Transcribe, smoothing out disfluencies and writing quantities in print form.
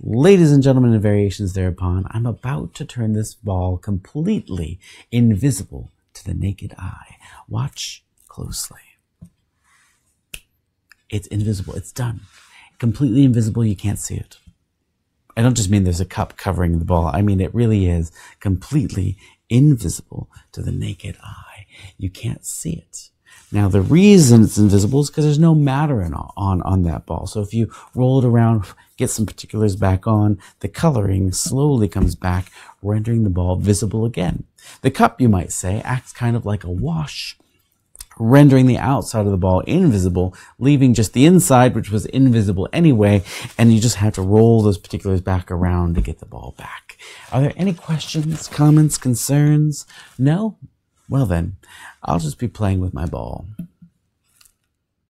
Ladies and gentlemen and variations thereupon, I'm about to turn this ball completely invisible to the naked eye. Watch closely. It's invisible. It's done. Completely invisible. You can't see it. I don't just mean there's a cup covering the ball. I mean it really is completely invisible to the naked eye. You can't see it. Now, the reason it's invisible is because there's no matter on that ball. So if you roll it around, get some particulars back on, the coloring slowly comes back, rendering the ball visible again. The cup, you might say, acts kind of like a wash, rendering the outside of the ball invisible, leaving just the inside, which was invisible anyway, and you just have to roll those particulars back around to get the ball back. Are there any questions, comments, concerns? No? Well then, I'll just be playing with my ball.